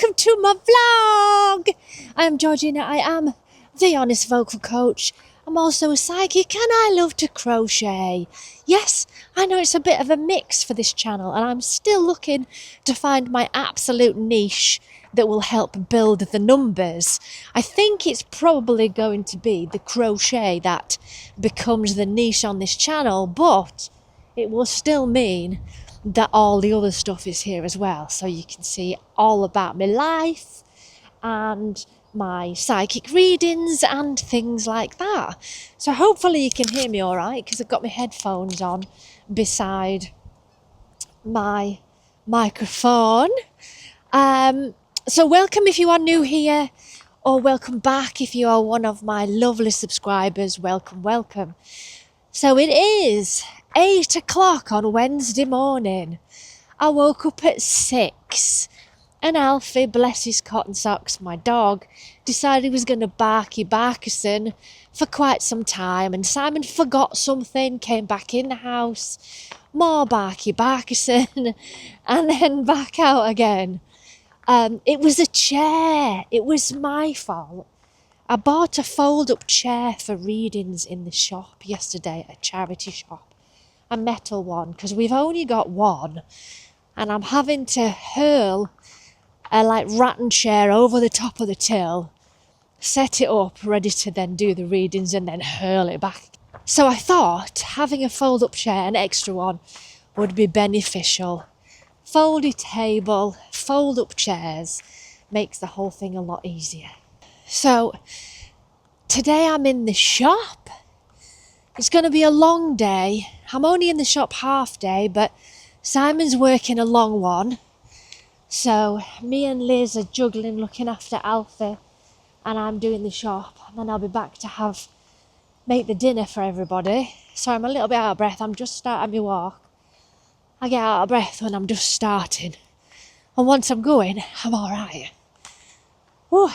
welcome to my vlog. I am Georgina. I am the Honest Vocal Coach. I'm also a psychic and I love to crochet. Yes, I know it's a bit of a mix for this channel and I'm still looking to find my absolute niche that will help build the numbers. I think it's probably going to be the crochet that becomes the niche on this channel, but it will still mean that all the other stuff is here as well. So you can see all about my life and my psychic readings and things like that. So hopefully you can hear me all right because I've got my headphones on beside my microphone. So welcome if you are new here, or welcome back if you are one of my lovely subscribers. Welcome. So it is 8 o'clock on Wednesday morning. I woke up at 6 and Alfie, bless his cotton socks, my dog, decided he was going to barky barkison for quite some time, and Simon forgot something, came back in the house, more barky barkison, and then back out again. It was a chair. It was my fault. I bought a fold-up chair for readings in the shop yesterday, a charity shop, a metal one, because we've only got one, and I'm having to hurl a rattan chair over the top of the till, set it up ready to then do the readings and then hurl it back. So I thought having a fold-up chair, an extra one, would be beneficial. Folded table, fold-up chairs, makes the whole thing a lot easier. So today I'm in the shop. It's going to be a long day. I'm only in the shop half day, but Simon's working a long one. So me and Liz are juggling looking after Alfie, and I'm doing the shop, and then I'll be back to make the dinner for everybody. So I'm a little bit out of breath. I'm just starting my walk. I get out of breath when I'm just starting, and once I'm going, I'm all right. Whew.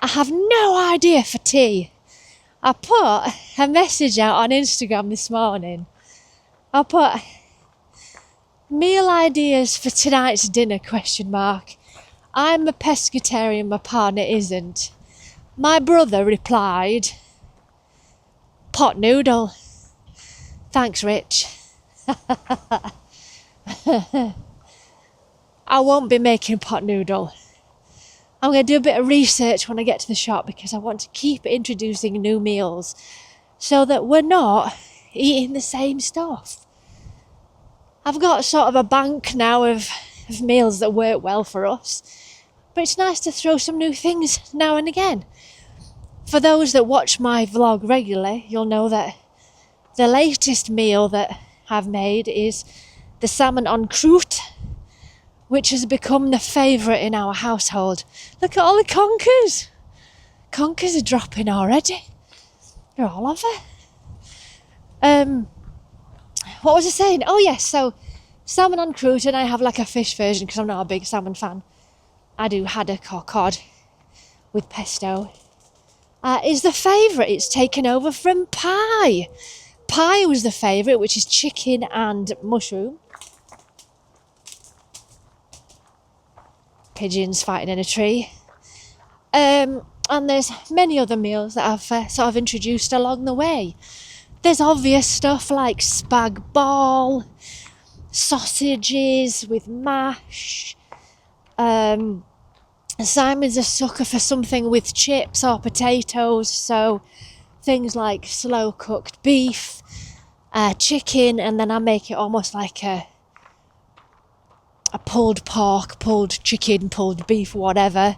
I have no idea for tea. I put a message out on Instagram this morning. I put meal ideas for tonight's dinner ? I'm a pescatarian, my partner isn't. My brother replied, pot noodle. Thanks, Rich. I won't be making pot noodle. I'm going to do a bit of research when I get to the shop because I want to keep introducing new meals so that we're not eating the same stuff. I've got sort of a bank now of meals that work well for us, but it's nice to throw some new things now and again. For those that watch my vlog regularly, you'll know that the latest meal that I've made is the salmon en croûte, which has become the favourite in our household. Look at all the conkers. Conkers are dropping already. They're all over. What was I saying? Oh yes, so salmon en croûte, and I have a fish version because I'm not a big salmon fan. I do haddock or cod with pesto. Is the favourite. It's taken over from pie. Pie was the favourite, which is chicken and mushroom. Pigeons fighting in a tree. And there's many other meals that I've sort of introduced along the way. There's obvious stuff like spag bol, sausages with mash. Simon's a sucker for something with chips or potatoes, so things like slow cooked beef, chicken, and then I make it almost like a pulled pork, pulled chicken, pulled beef, whatever.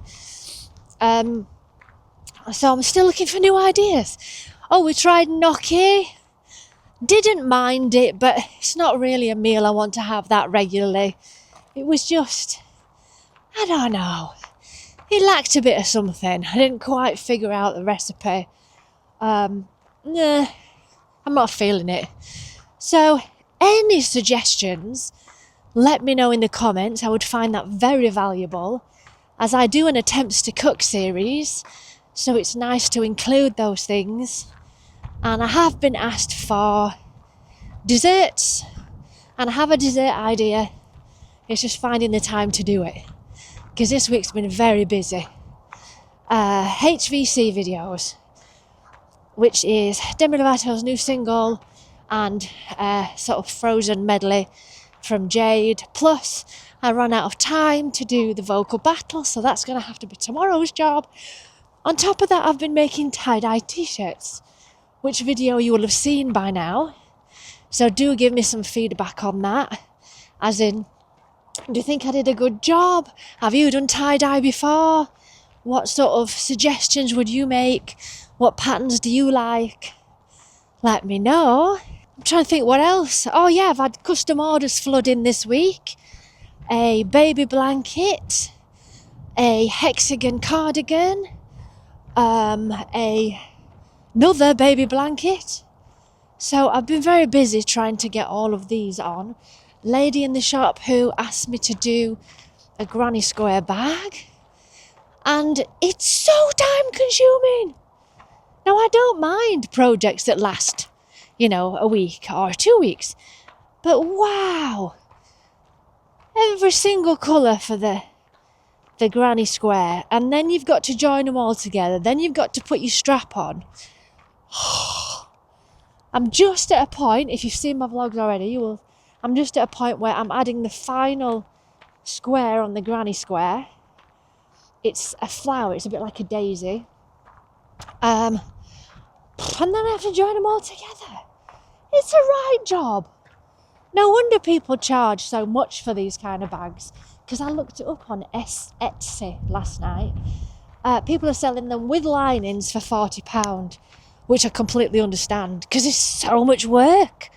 So I'm still looking for new ideas. Oh, we tried gnocchi. Didn't mind it, but it's not really a meal I want to have that regularly. It was just, I don't know. It lacked a bit of something. I didn't quite figure out the recipe. I'm not feeling it. So, any suggestions, let me know in the comments. I would find that very valuable, as I do an attempts to cook series, so it's nice to include those things. And I have been asked for desserts, and I have a dessert idea. It's just finding the time to do it. because this week's been very busy. HVC videos, which is Demi Lovato's new single and sort of Frozen medley from Jade. Plus, I ran out of time to do the vocal battle, so that's going to have to be tomorrow's job. On top of that, I've been making tie-dye t-shirts, which video you will have seen by now. So do give me some feedback on that. As in, do you think I did a good job? Have you done tie-dye before? What sort of suggestions would you make? What patterns do you like? Let me know. I'm trying to think what else. Oh yeah, I've had custom orders flood in this week. A baby blanket, a hexagon cardigan, another baby blanket. So I've been very busy trying to get all of these on. Lady in the shop who asked me to do a granny square bag, and it's so time consuming. Now I don't mind projects that last, a week or 2 weeks, but wow, every single colour for the granny square, and then you've got to join them all together, then you've got to put your strap on. I'm just at a point, if you've seen my vlogs already, I'm just at a point where I'm adding the final square on the granny square. It's a flower, it's a bit like a daisy. And then I have to join them all together. It's a right job. No wonder people charge so much for these kind of bags, because I looked it up on Etsy last night. People are selling them with linings for £40, which I completely understand, because it's so much work.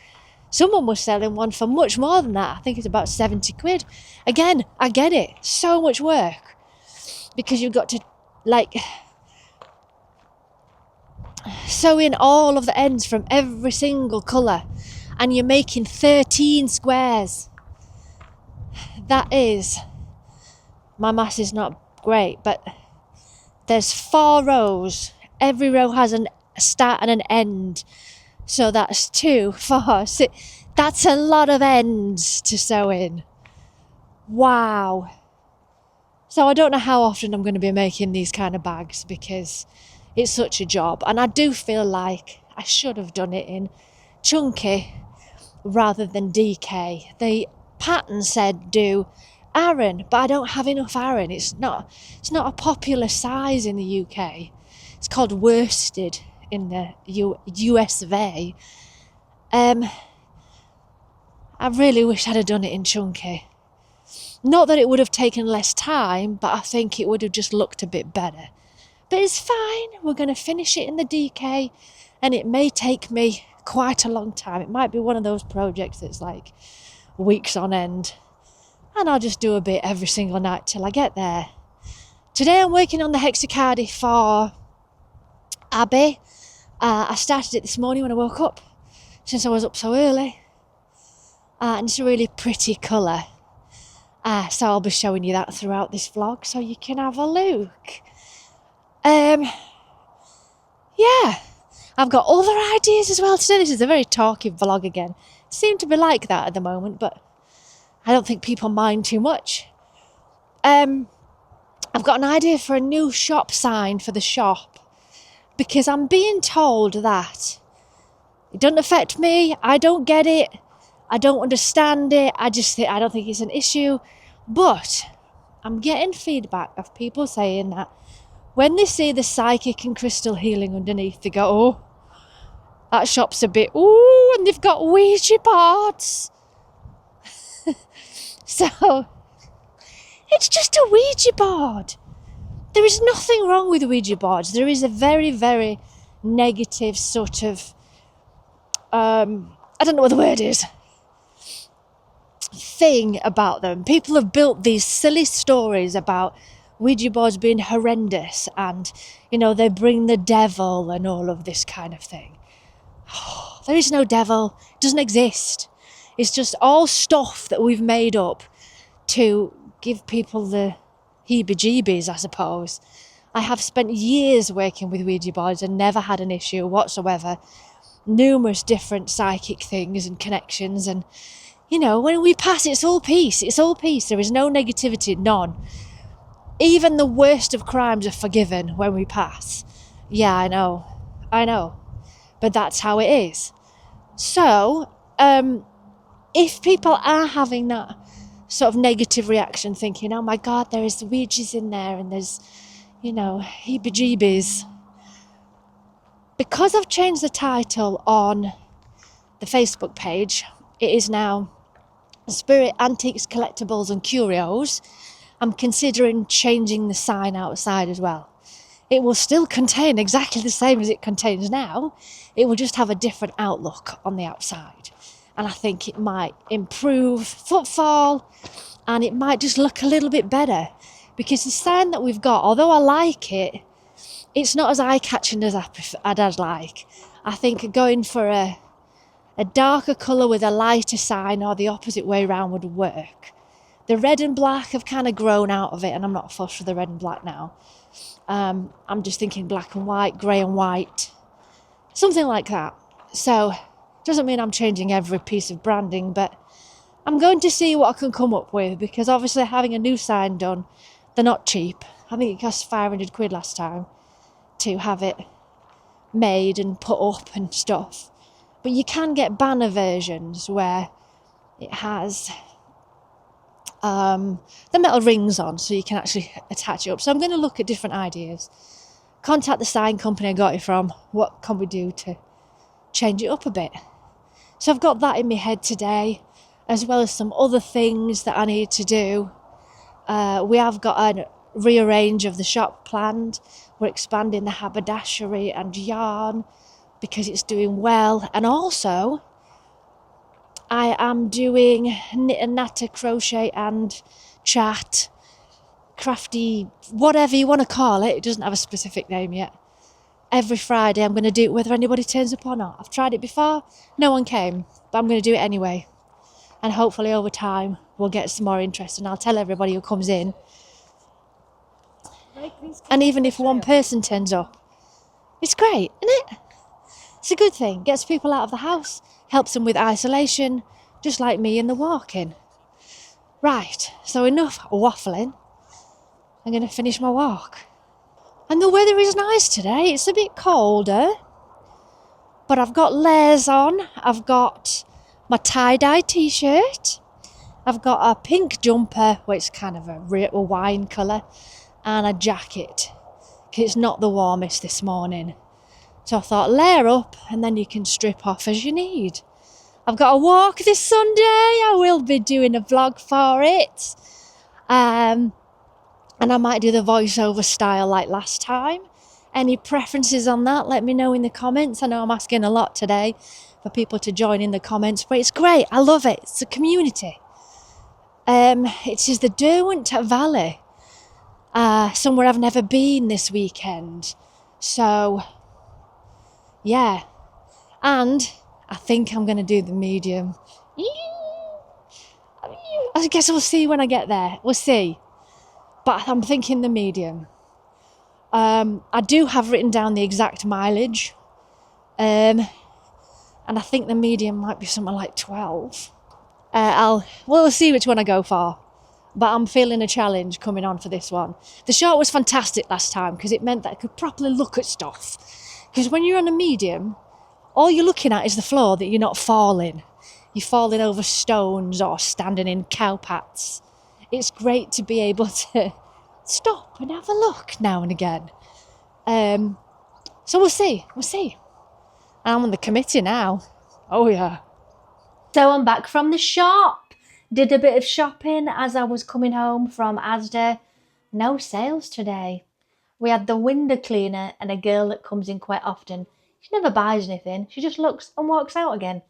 Someone was selling one for much more than that. I think it's about 70 quid. Again, I get it. So much work. Because you've got to, sew in all of the ends from every single colour. And you're making 13 squares. That is, my maths is not great, but there's 4 rows. Every row has a start and an end. So that's 2, 4, 6. That's a lot of ends to sew in. Wow. So I don't know how often I'm going to be making these kind of bags, because it's such a job. And I do feel like I should have done it in chunky rather than DK. The pattern said do Aran, but I don't have enough Aran. It's not a popular size in the UK. It's called worsted in the US of A. I really wish I'd have done it in chunky. Not that it would have taken less time, but I think it would have just looked a bit better. But it's fine. We're going to finish it in the DK, and it may take me quite a long time. It might be one of those projects that's like weeks on end, and I'll just do a bit every single night till I get there. Today I'm working on the hexacardi for Abby. I started it this morning when I woke up, since I was up so early, and it's a really pretty colour. So I'll be showing you that throughout this vlog, so you can have a look. Yeah, I've got other ideas as well today. This is a very talking vlog again. It seems to be like that at the moment, but I don't think people mind too much. I've got an idea for a new shop sign for the shop, because I'm being told that it doesn't affect me. I don't get it. I don't understand it. I don't think it's an issue. But I'm getting feedback of people saying that when they see the psychic and crystal healing underneath, they go, oh, that shop's a bit, ooh, and they've got Ouija boards. So, it's just a Ouija board. There is nothing wrong with Ouija boards. There is a very, very negative sort of, I don't know what the word is, thing about them. People have built these silly stories about Ouija boards being horrendous, and they bring the devil and all of this kind of thing. There is no devil. It doesn't exist. It's just all stuff that we've made up to give people the heebie-jeebies, I suppose. I have spent years working with Ouija boards and never had an issue whatsoever. Numerous different psychic things and connections, and when we pass, it's all peace. It's all peace. There is no negativity, none. even the worst of crimes are forgiven when we pass. Yeah, I know, but that's how it is. So, if people are having that sort of negative reaction, thinking, oh my God, there is the Ouija's in there and there's, heebie-jeebies, because I've changed the title on the Facebook page, it is now Spirit Antiques, Collectibles and Curios. I'm considering changing the sign outside as well. It will still contain exactly the same as it contains now. It will just have a different outlook on the outside. And I think it might improve footfall and it might just look a little bit better. Because the sign that we've got, although I like it, it's not as eye-catching as I'd like. I think going for a darker colour with a lighter sign or the opposite way around would work. The red and black have kind of grown out of it and I'm not fussed with the red and black now. I'm just thinking black and white, grey and white, something like that. So, doesn't mean I'm changing every piece of branding, but I'm going to see what I can come up with, because obviously having a new sign done, they're not cheap. I think it cost £500 last time to have it made and put up and stuff. But you can get banner versions where it has the metal rings on, so you can actually attach it up. So I'm going to look at different ideas, contact the sign company I got it from, what can we do to change it up a bit. So I've got that in my head today, as well as some other things that I need to do. We have got a rearrange of the shop planned. We're expanding the haberdashery and yarn because it's doing well, and also I am doing knit and natter, crochet and chat, crafty, whatever you want to call it. It doesn't have a specific name yet. Every Friday I'm going to do it whether anybody turns up or not. I've tried it before, no one came, but I'm going to do it anyway. And hopefully over time we'll get some more interest, and I'll tell everybody who comes in. And even if one person turns up, it's great, isn't it? It's a good thing. Gets people out of the house, helps them with isolation, just like me in the walking. Right, so enough waffling. I'm going to finish my walk. And the weather is nice today. It's a bit colder, but I've got layers on. I've got my tie-dye t-shirt. I've got a pink jumper, which is kind of a wine colour, and a jacket, because it's not the warmest this morning. So I thought, layer up and then you can strip off as you need. I've got a walk this Sunday. I will be doing a vlog for it. And I might do the voiceover style like last time. Any preferences on that, let me know in the comments. I know I'm asking a lot today for people to join in the comments, but it's great. I love it. It's a community. It is the Derwent Valley. Somewhere I've never been this weekend. So, yeah. And I think I'm going to do the medium. I guess we'll see when I get there. We'll see. But I'm thinking the medium. I do have written down the exact mileage. And I think the medium might be something like 12. We'll see which one I go for. But I'm feeling a challenge coming on for this one. The short was fantastic last time because it meant that I could properly look at stuff. Because when you're on a medium, all you're looking at is the floor, that you're not falling. You're falling over stones or standing in cowpats. It's great to be able to stop and have a look now and again. So we'll see. I'm on the committee now. Oh yeah. So I'm back from the shop. Did a bit of shopping as I was coming home from Asda. No sales today. We had the window cleaner and a girl that comes in quite often. She never buys anything. She just looks and walks out again.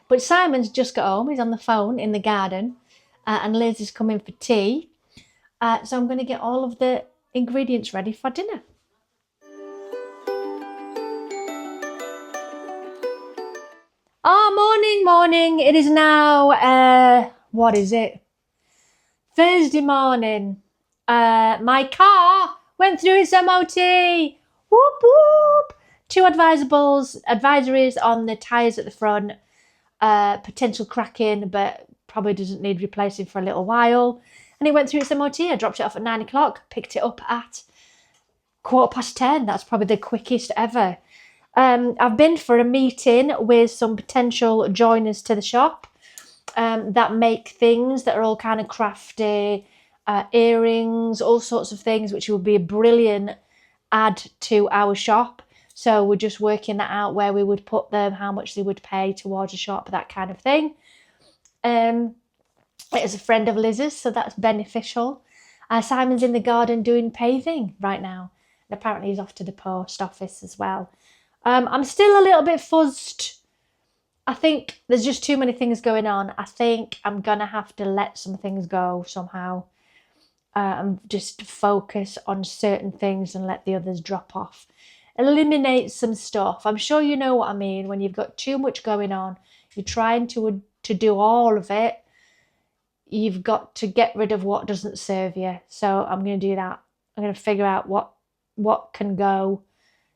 But Simon's just got home. He's on the phone in the garden. And Liz is coming for tea. So I'm going to get all of the ingredients ready for dinner. Oh, morning. It is now, what is it? Thursday morning. My car went through its MOT. Whoop, whoop. 2 advisories on the tyres at the front. Potential cracking, but probably doesn't need replacing for a little while. And it went through its MOT. I dropped it off at 9 o'clock, picked it up at 10:15. That's probably the quickest ever. I've been for a meeting with some potential joiners to the shop that make things that are all kind of crafty, earrings, all sorts of things, which will be a brilliant add to our shop. So we're just working that out, where we would put them, how much they would pay towards a shop, that kind of thing. It is a friend of Liz's, so that's beneficial. Simon's in the garden doing paving right now. And apparently he's off to the post office as well. I'm still a little bit fuzzed. I think there's just too many things going on. I think I'm going to have to let some things go somehow. And just focus on certain things and let the others drop off. Eliminate some stuff. I'm sure you know what I mean. When you've got too much going on, you're trying to do all of it. You've got to get rid of what doesn't serve you. So I'm going to do that. I'm going to figure out what can go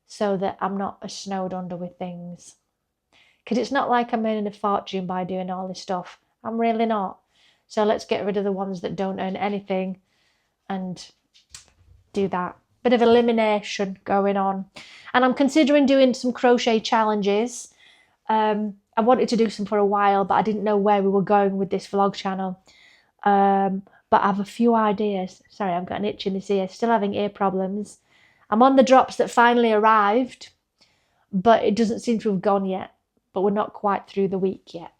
so that I'm not snowed under with things. Because it's not like I'm earning a fortune by doing all this stuff. I'm really not. So let's get rid of the ones that don't earn anything and do that. Bit of elimination going on. And I'm considering doing some crochet challenges. I wanted to do some for a while, but I didn't know where we were going with this vlog channel. But I have a few ideas. Sorry, I've got an itch in this ear. Still having ear problems. I'm on the drops that finally arrived, but it doesn't seem to have gone yet. But we're not quite through the week yet.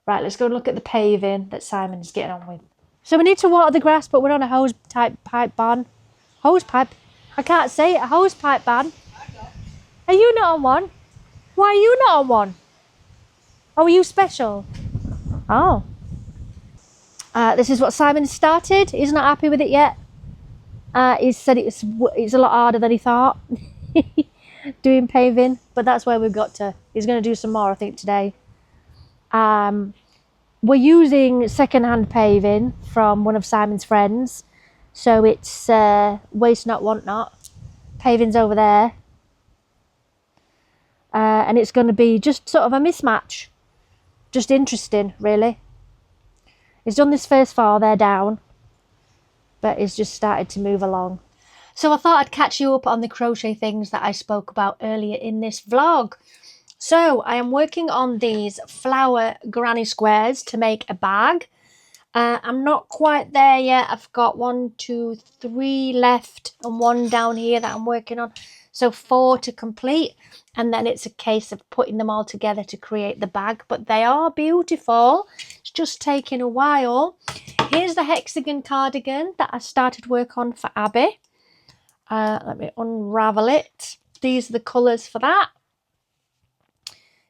Right, let's go and look at the paving that Simon's getting on with. So we need to water the grass, but we're on a hose type pipe ban. Hose pipe? I can't say it. A hose pipe ban. Are you not on one? Why are you not on one? Oh, are you special? Oh. This is what Simon started. He's not happy with it yet. He said it's a lot harder than he thought. Doing paving, but that's where we've got to. He's going to do some more, I think, today. We're using second-hand paving from one of Simon's friends. So it's waste not, want not. Paving's over there. And it's going to be just sort of a mismatch. Just interesting, really. He's done this first 4, they're down. But he's just started to move along. So I thought I'd catch you up on the crochet things that I spoke about earlier in this vlog. So I am working on these flower granny squares to make a bag. I'm not quite there yet. I've got 1, 2, 3 left and 1 down here that I'm working on. So 4 to complete. And then it's a case of putting them all together to create the bag. But they are beautiful. It's just taking a while. Here's the hexagon cardigan that I started work on for Abby. Let me unravel it. These are the colours for that.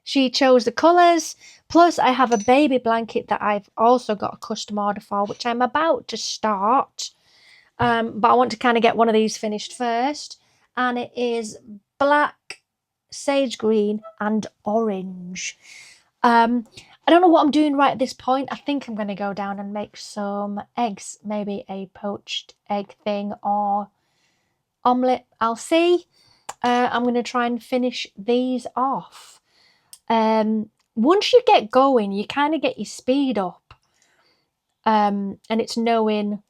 She chose the colours. Plus, I have a baby blanket that I've also got a custom order for, which I'm about to start. But I want to kind of get one of these finished first. And it is black, sage green, and orange. I don't know what I'm doing right at this point. I think I'm going to go down and make some eggs. Maybe a poached egg thing or omelette. I'll see. I'm going to try and finish these off. Once you get going, you kind of get your speed up. And it's knowing,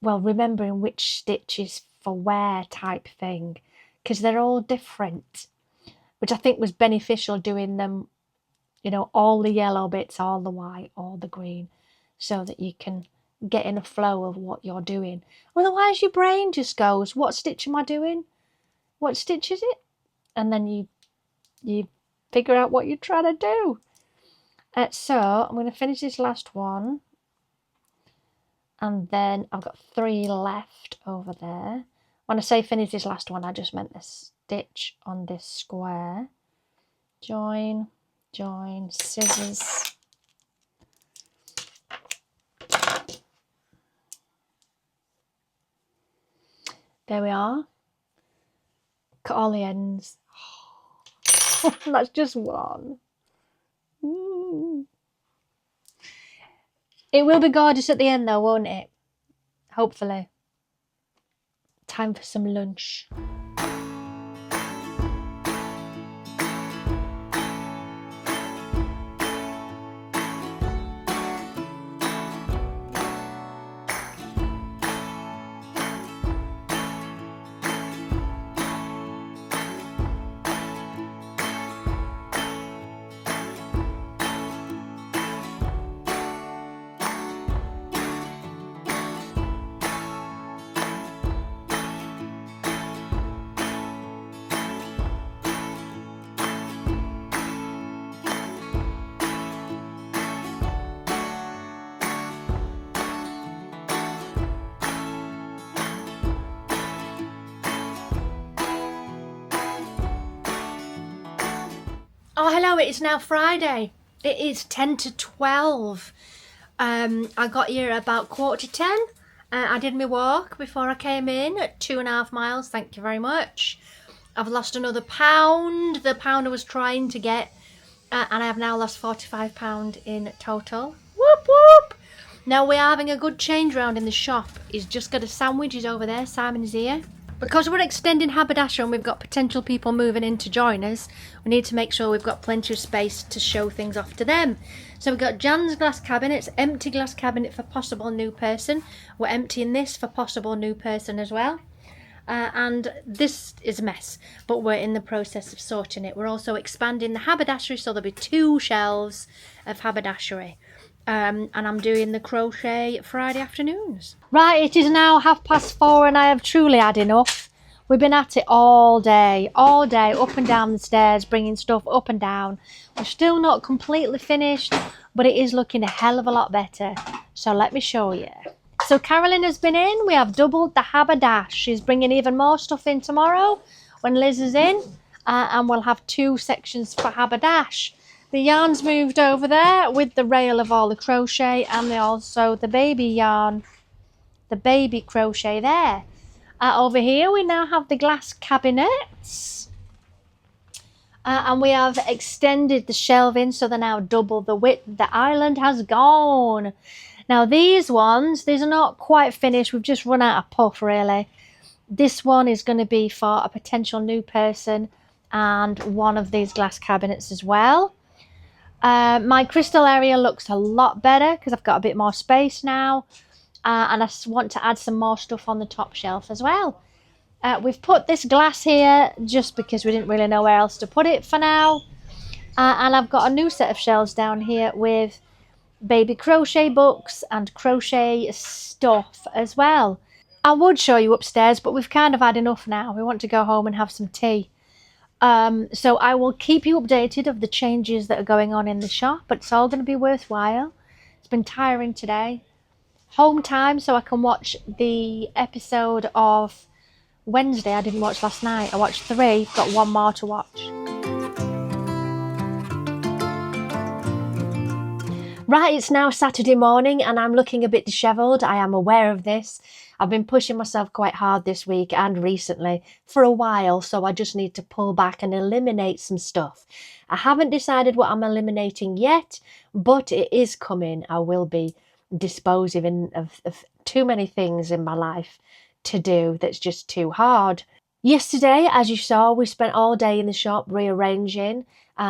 well, remembering which stitches for where type thing. Because they're all different. Which I think was beneficial doing them, you know, all the yellow bits, all the white, all the green. So that you can get in a flow of what you're doing. Otherwise your brain just goes, what stitch am I doing? What stitch is it? And then you figure out what you're trying to do. So I'm going to finish this last one. And then I've got 3 left over there. When I say finish this last one, I just meant the stitch on this square. Join, join, scissors. There we are. Cut all the ends. That's just one. It will be gorgeous at the end though, won't it? Hopefully. Time for some lunch. Oh, hello, it is now Friday. It is 10 to 12. I got here about 9:45. I did my walk before I came in at 2.5 miles. Thank you very much. I've lost another pound, the pound I was trying to get, and I have now lost £45 in total. Whoop whoop! Now we're having a good change round in the shop. He's just got a sandwich, he's over there, Simon is here. Because we're extending haberdashery and we've got potential people moving in to join us, we need to make sure we've got plenty of space to show things off to them. So we've got Jan's glass cabinets, empty glass cabinet for possible new person. We're emptying this for possible new person as well. And this is a mess, but we're in the process of sorting it. We're also expanding the haberdashery, so there'll be 2 shelves of haberdashery. And I'm doing the crochet Friday afternoons. Right, it is now 4:30 and I have truly had enough. We've been at it all day, up and down the stairs, bringing stuff up and down. We're still not completely finished, but it is looking a hell of a lot better. So let me show you. So Carolyn has been in. We have doubled the haberdash. She's bringing even more stuff in tomorrow when Liz is in. And we'll have 2 sections for haberdash. The yarn's moved over there with the rail of all the crochet, and also the baby yarn, the baby crochet there. Over here we now have the glass cabinets. And we have extended the shelving so they're now double the width. The island has gone. Now these ones, these are not quite finished. We've just run out of puff really. This one is going to be for a potential new person and one of these glass cabinets as well. My crystal area looks a lot better because I've got a bit more space now. And I want to add some more stuff on the top shelf as well. We've put this glass here just because we didn't really know where else to put it for now. And I've got a new set of shelves down here with baby crochet books and crochet stuff as well. I would show you upstairs, but we've kind of had enough now. We want to go home and have some tea. So I will keep you updated of the changes that are going on in the shop, but it's all going to be worthwhile. It's been tiring today. Home time so I can watch the episode of Wednesday I didn't watch last night. I watched 3, got 1 more to watch. Right, it's now Saturday morning and I'm looking a bit dishevelled. I am aware of this. I've been pushing myself quite hard this week and recently for a while, so I just need to pull back and eliminate some stuff. I haven't decided what I'm eliminating yet, but it is coming. I will be disposing of too many things in my life to do that's just too hard. Yesterday, as you saw, we spent all day in the shop rearranging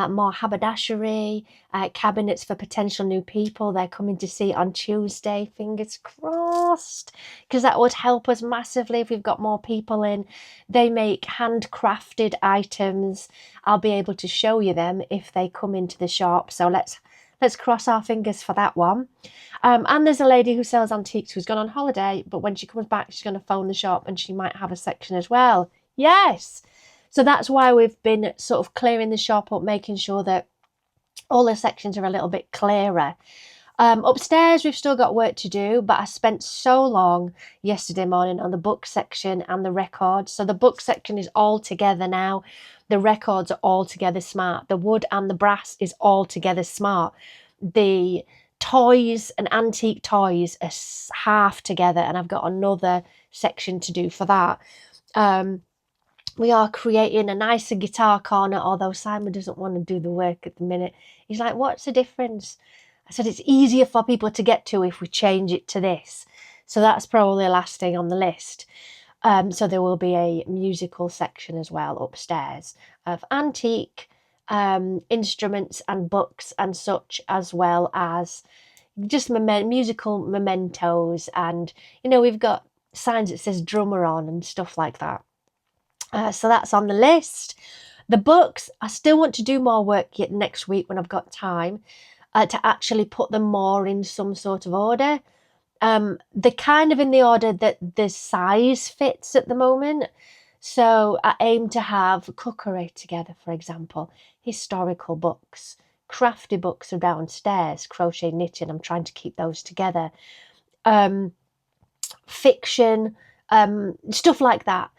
more haberdashery, cabinets for potential new people. They're coming to see on Tuesday, fingers crossed, because that would help us massively if we've got more people in. They make handcrafted items. I'll be able to show you them if they come into the shop. So let's cross our fingers for that one. And there's a lady who sells antiques who's gone on holiday, but when she comes back, she's going to phone the shop and she might have a section as well. Yes! So that's why we've been sort of clearing the shop up, making sure that all the sections are a little bit clearer. Upstairs, we've still got work to do, but I spent so long yesterday morning on the book section and the records. So the book section is all together now. The records are all together smart. The wood and the brass is all together smart. The toys and antique toys are half together, and I've got another section to do for that. We are creating a nicer guitar corner, although Simon doesn't want to do the work at the minute. He's like, what's the difference? I said, it's easier for people to get to if we change it to this. So that's probably the last thing on the list. So there will be a musical section as well upstairs of antique instruments and books and such, as well as just musical mementos. And, you know, we've got signs that says drummer on and stuff like that. So that's on the list. The books, I still want to do more work yet next week when I've got time to actually put them more in some sort of order. They're kind of in the order that the size fits at the moment. So I aim to have cookery together, for example, historical books, crafty books are downstairs, crochet, knitting, I'm trying to keep those together. Fiction, stuff like that.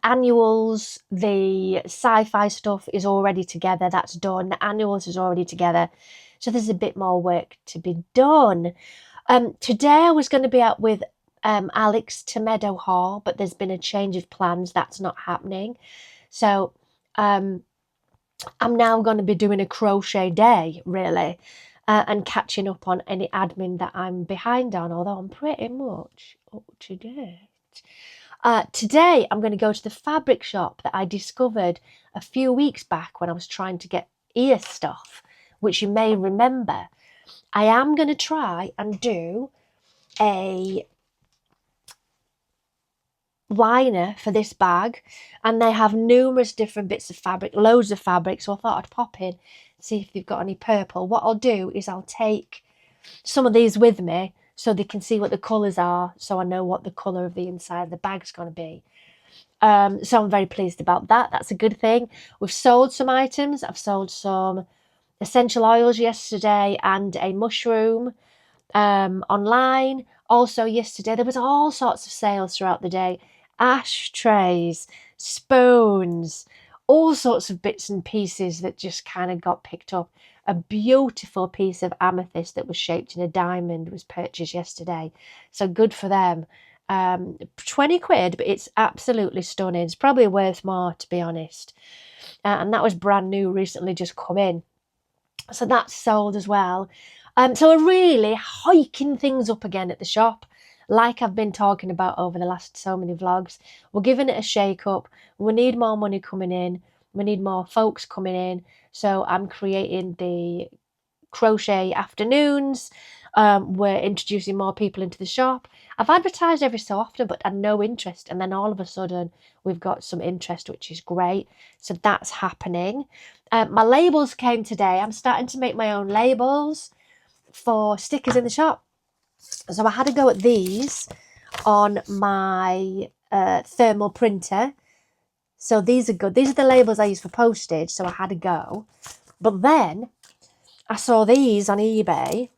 Annuals, the sci-fi stuff is already together. That's done. The annuals is already together. So there's a bit more work to be done. Today I was going to be out with Alex to Meadow Hall, but there's been a change of plans. That's not happening. So I'm now going to be doing a crochet day, really, and catching up on any admin that I'm behind on, although I'm pretty much up to date. Today, I'm going to go to the fabric shop that I discovered a few weeks back when I was trying to get ear stuff, which you may remember. I am going to try and do a liner for this bag, and they have numerous different bits of fabric, loads of fabric, so I thought I'd pop in, see if they've got any purple. What I'll do is I'll take some of these with me so they can see what the colours are, so I know what the colour of the inside of the bag's going to be. So I'm very pleased about that. That's a good thing. We've sold some items. I've sold some essential oils yesterday and a mushroom online. Also yesterday, there was all sorts of sales throughout the day. Ashtrays, spoons, all sorts of bits and pieces that just kind of got picked up. A beautiful piece of amethyst that was shaped in a diamond was purchased yesterday. So good for them. 20 quid, but it's absolutely stunning. It's probably worth more, to be honest. And that was brand new, recently just come in. So that's sold as well. So we're really hiking things up again at the shop, like I've been talking about over the last so many vlogs. We're giving it a shake up. We need more money coming in. We need more folks coming in. So I'm creating the crochet afternoons. We're introducing more people into the shop. I've advertised every so often, but had no interest. And then all of a sudden, we've got some interest, which is great. So that's happening. My labels came today. I'm starting to make my own labels for stickers in the shop. So I had a go at these on my thermal printer. So these are good. These are the labels I use for postage. So I had a go. But then I saw these on eBay.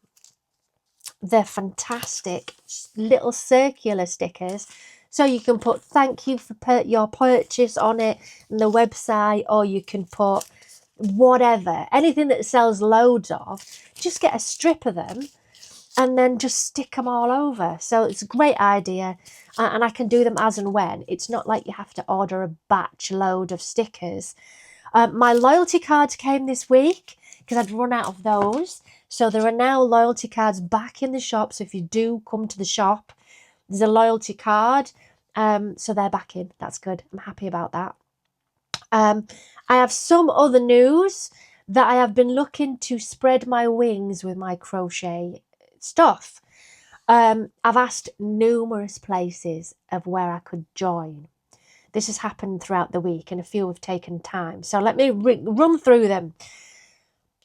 They're fantastic little circular stickers. So you can put thank you for your purchase on it and the website, or you can put whatever, anything that sells loads of. Just get a strip of them and then just stick them all over. So it's a great idea, and I can do them as and when. It's not like you have to order a batch load of stickers. My loyalty cards came this week because I'd run out of those. So there are now loyalty cards back in the shop. So if you do come to the shop, there's a loyalty card. So they're back in. That's good. I'm happy about that. I have some other news that I have been looking to spread my wings with my crochet stuff. I've asked numerous places of where I could join. This has happened throughout the week and a few have taken time. So let me run through them.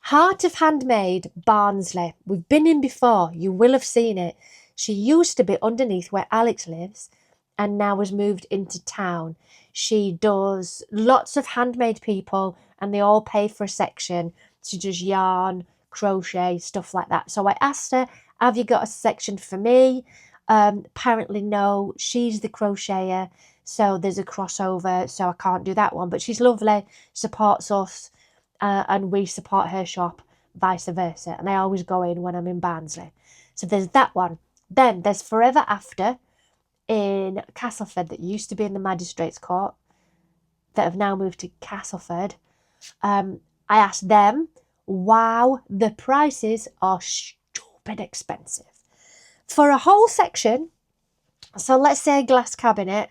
Heart of Handmade, Barnsley. We've been in before. You will have seen it. She used to be underneath where Alex lives and now has moved into town. She does lots of handmade people and they all pay for a section. She does yarn, crochet, stuff like that. So I asked her, have you got a section for me? Apparently no, she's the crocheter. So there's a crossover, so I can't do that one. But she's lovely, supports us, and we support her shop, vice versa. And I always go in when I'm in Barnsley. So there's that one. Then there's Forever After in Castleford that used to be in the Magistrates Court that have now moved to Castleford. I asked them, wow, the prices are stupid expensive. For a whole section, so let's say a glass cabinet,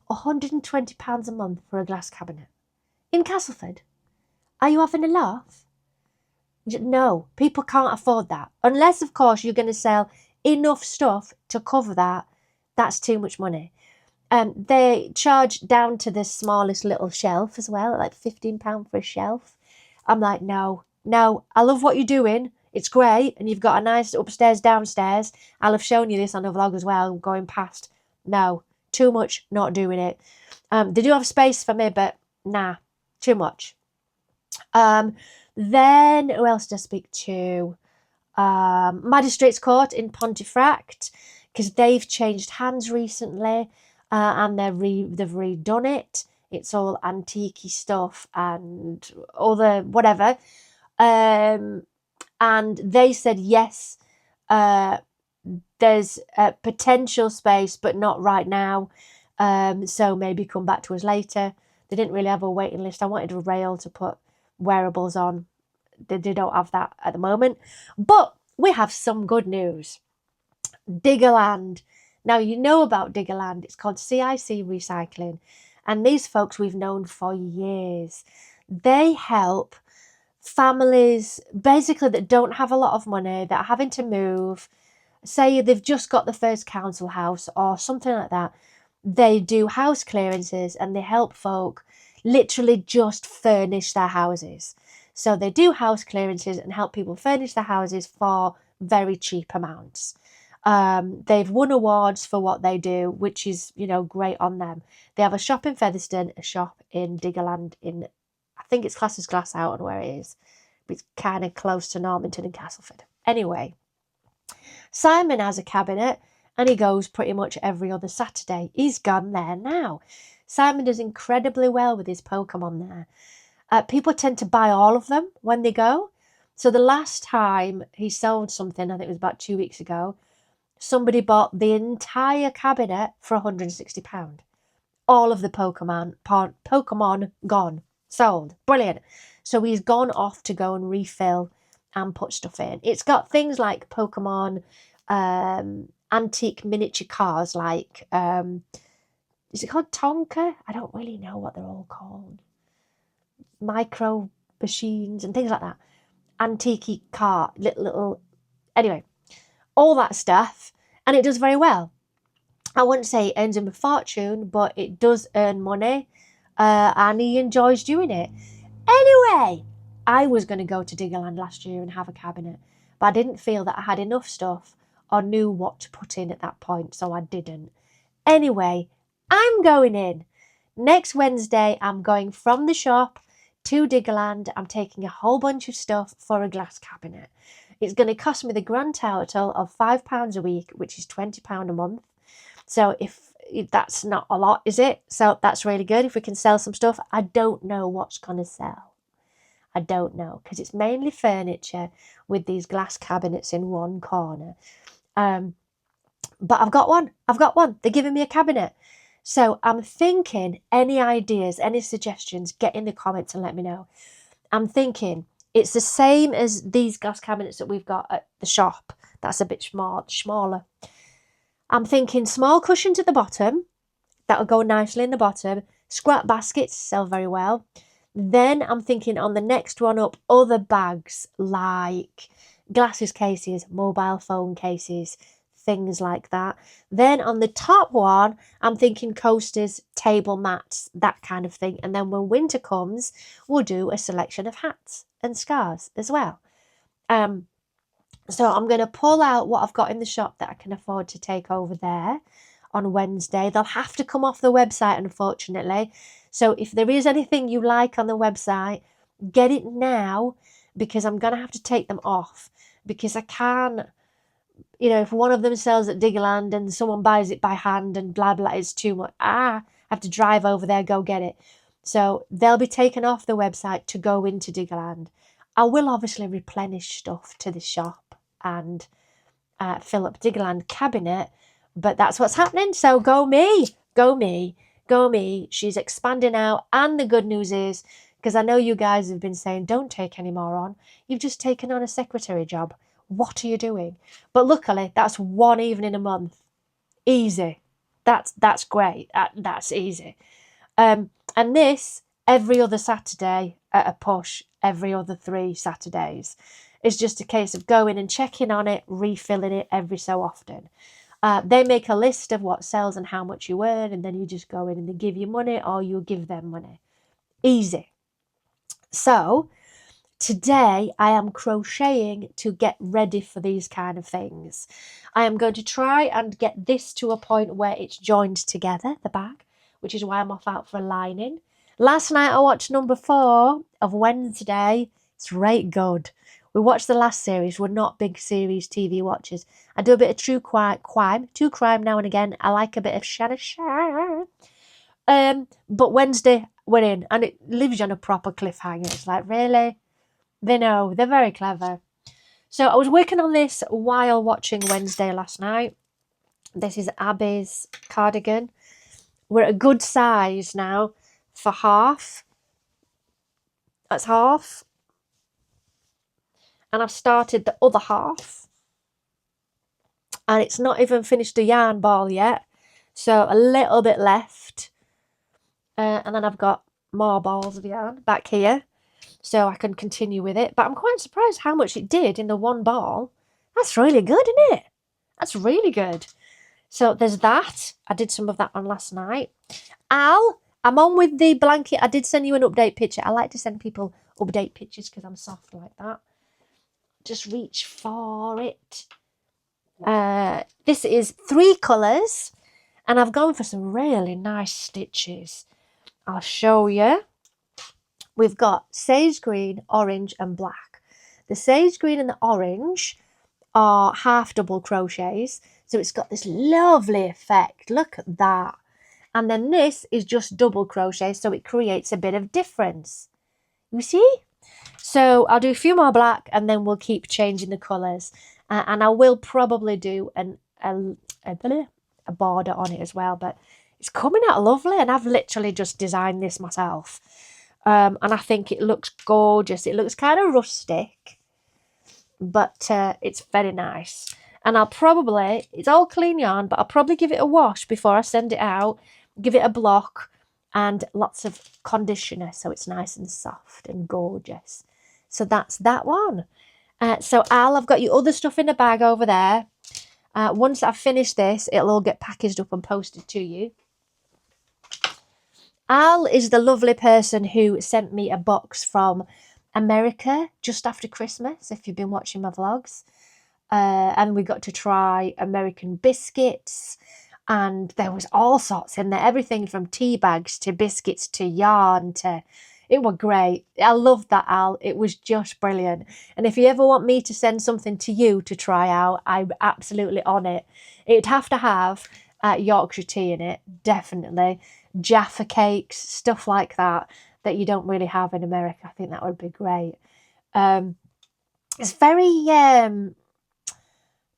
£120 a month for a glass cabinet. In Castleford. Are you having a laugh? No, people can't afford that. Unless, of course, you're going to sell enough stuff to cover that. That's too much money. They charge down to the smallest little shelf as well, like £15 for a shelf. I'm like, no, I love what you're doing. It's great. And you've got a nice upstairs, downstairs. I'll have shown you this on a vlog as well, going past. No, too much, not doing it. They do have space for me, but nah, too much. Then who else did I speak to? Magistrates Court in Pontefract, because they've changed hands recently. and they've redone it. It's all antique stuff and other whatever. And they said yes, there's a potential space, but not right now. So maybe come back to us later. They didn't really have a waiting list. I wanted a rail to put wearables on. They don't have that at the moment. But we have some good news. Diggerland. Now, you know about Diggerland. It's called CIC Recycling. And these folks we've known for years. They help families basically that don't have a lot of money, that are having to move. Say they've just got the first council house or something like that. They do house clearances and they help folk literally just furnish their houses. So they do house clearances and help people furnish their houses for very cheap amounts. They've won awards for what they do, which is, great on them. They have a shop in Featherstone, a shop in Diggerland in, I think it's classed as Glasshouse and where it is. But it's kind of close to Normanton and Castleford. Anyway, Simon has a cabinet and he goes pretty much every other Saturday. He's gone there now. Simon does incredibly well with his Pokemon there. People tend to buy all of them when they go. So the last time he sold something, I think it was about 2 weeks ago, somebody bought the entire cabinet for £160. All of the Pokemon gone, sold. Brilliant. So he's gone off to go and refill and put stuff in. It's got things like Pokemon, antique miniature cars like, is it called Tonka? I don't really know what they're all called. Micro machines and things like that. Antique car, little, anyway, all that stuff. And it does very well. I wouldn't say it earns him a fortune, but it does earn money. And he enjoys doing it. Anyway, I was going to go to Diggerland last year and have a cabinet, but I didn't feel that I had enough stuff or knew what to put in at that point, so I didn't. Anyway, I'm going in. Next Wednesday, I'm going from the shop to Diggerland. I'm taking a whole bunch of stuff for a glass cabinet. It's going to cost me the grand total of £5 a week, which is £20 a month. So if that's not a lot, is it? So that's really good. If we can sell some stuff, I don't know what's going to sell. I don't know, because it's mainly furniture with these glass cabinets in one corner. But I've got one. They're giving me a cabinet. So I'm thinking, any ideas, any suggestions, get in the comments and let me know. I'm thinking it's the same as these glass cabinets that we've got at the shop. That's a bit smaller. I'm thinking small cushions at the bottom. That'll go nicely in the bottom. Scrap baskets sell very well. Then I'm thinking on the next one up, other bags like glasses cases, mobile phone cases, things like that. Then on the top one, I'm thinking coasters, table mats, that kind of thing. And then when winter comes, we'll do a selection of hats and scarves as well. So I'm going to pull out what I've got in the shop that I can afford to take over there on Wednesday. They'll have to come off the website, unfortunately. So if there is anything you like on the website, get it now, because I'm going to have to take them off, because I can't, if one of them sells at Diggerland and someone buys it by hand and blah, blah, it's too much. I have to drive over there, go get it. So they'll be taken off the website to go into Diggerland. I will obviously replenish stuff to the shop and fill up Diggerland cabinet, but that's what's happening. So go me. She's expanding out. And the good news is, because I know you guys have been saying, don't take any more on. You've just taken on a secretary job. What are you doing? But luckily, that's one evening a month. Easy. That's great. That's easy. And this, every other Saturday at a push, every other 3 Saturdays. It's just a case of going and checking on it, refilling it every so often. They make a list of what sells and how much you earn, and then you just go in and they give you money or you give them money. Easy. So today I am crocheting to get ready for these kind of things. I am going to try and get this to a point where it's joined together, the bag, which is why I'm off out for a lining. Last night I watched number 4 of Wednesday. It's right good. We watched the last series. We're not big series TV watchers. I do a bit of true crime now and again. I like a bit of Shanna Sharp. But Wednesday we're in, and it leaves you on a proper cliffhanger. It's like, really? They know. They're very clever. So I was working on this while watching Wednesday last night. This is Abby's cardigan. We're at a good size now for half. That's half. And I've started the other half. And it's not even finished the yarn ball yet. So a little bit left. And then I've got more balls of yarn back here. So I can continue with it. But I'm quite surprised how much it did in the one ball. That's really good, isn't it? That's really good. So there's that. I did some of that on last night. Al, I'm on with the blanket. I did send you an update picture. I like to send people update pictures because I'm soft like that. Just reach for it. This is 3 colours. And I've gone for some really nice stitches. I'll show you. We've got sage green, orange and black. The sage green and the orange are half double crochets. So it's got this lovely effect. Look at that. And then this is just double crochet. So it creates a bit of difference. You see? So I'll do a few more black and then we'll keep changing the colours. And I will probably do a border on it as well. But it's coming out lovely. And I've literally just designed this myself. And I think it looks gorgeous. It looks kind of rustic, but it's very nice. And I'll probably, it's all clean yarn, but I'll probably give it a wash before I send it out, give it a block and lots of conditioner so it's nice and soft and gorgeous. So that's that one. So Al, I've got your other stuff in the bag over there. Once I've finished this, it'll all get packaged up and posted to you. Al is the lovely person who sent me a box from America just after Christmas, if you've been watching my vlogs. And we got to try American biscuits. And there was all sorts in there. Everything from tea bags to biscuits to yarn to... It was great. I loved that, Al. It was just brilliant. And if you ever want me to send something to you to try out, I'm absolutely on it. It'd have to have Yorkshire tea in it, definitely. Jaffa cakes, stuff like that you don't really have in America. I think that would be great. It's very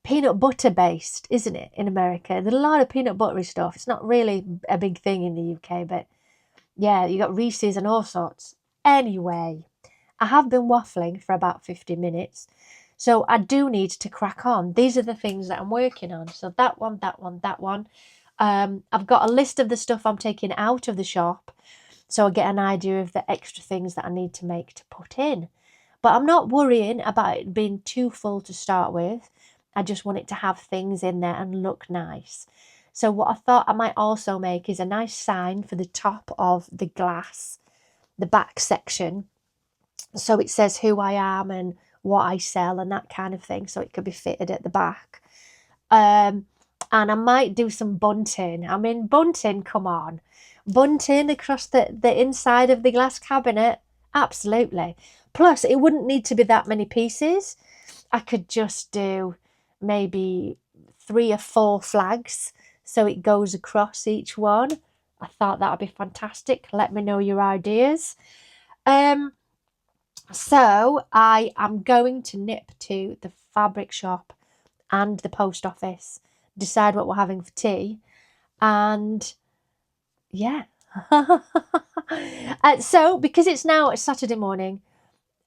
peanut butter based, isn't it, in America? There's a lot of peanut buttery stuff. It's not really a big thing in the UK, but yeah, you got Reese's and all sorts. Anyway, I have been waffling for about 50 minutes, so I do need to crack on. These are the things that I'm working on. So that one, that one, that one. I've got a list of the stuff I'm taking out of the shop, so I get an idea of the extra things that I need to make to put in. But I'm not worrying about it being too full to start with. I just want it to have things in there and look nice. So what I thought I might also make is a nice sign for the top of the glass, the back section. So it says who I am and what I sell and that kind of thing. So it could be fitted at the back. And I might do some bunting. I mean, bunting, come on. Bunting across the inside of the glass cabinet. Absolutely. Plus, it wouldn't need to be that many pieces. I could just do maybe 3 or 4 flags so it goes across each one. I thought that would be fantastic. Let me know your ideas. So I am going to nip to the fabric shop and the post office, decide what we're having for tea, and yeah. So because it's now a Saturday morning,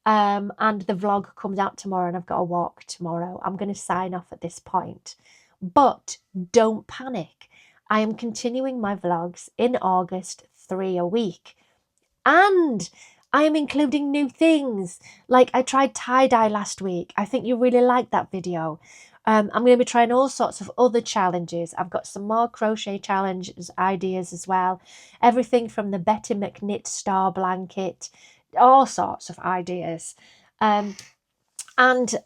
and the vlog comes out tomorrow and I've got a walk tomorrow, I'm going to sign off at this point. But don't panic. I am continuing my vlogs in August, 3 a week. And I am including new things. Like I tried tie-dye last week. I think you really liked that video. I'm going to be trying all sorts of other challenges. I've got some more crochet challenges ideas as well. Everything from the Betty McKnit star blanket, all sorts of ideas. And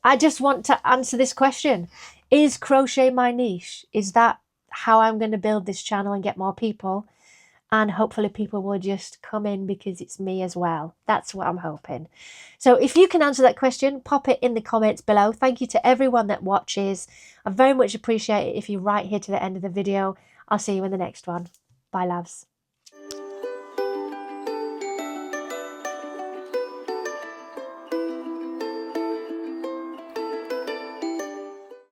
I just want to answer this question. Is crochet my niche? Is that how I'm going to build this channel and get more people? And hopefully people will just come in because it's me as well. That's what I'm hoping. So if you can answer that question, pop it in the comments below. Thank you to everyone that watches. I very much appreciate it if you're right here to the end of the video. I'll see you in the next one. Bye, loves.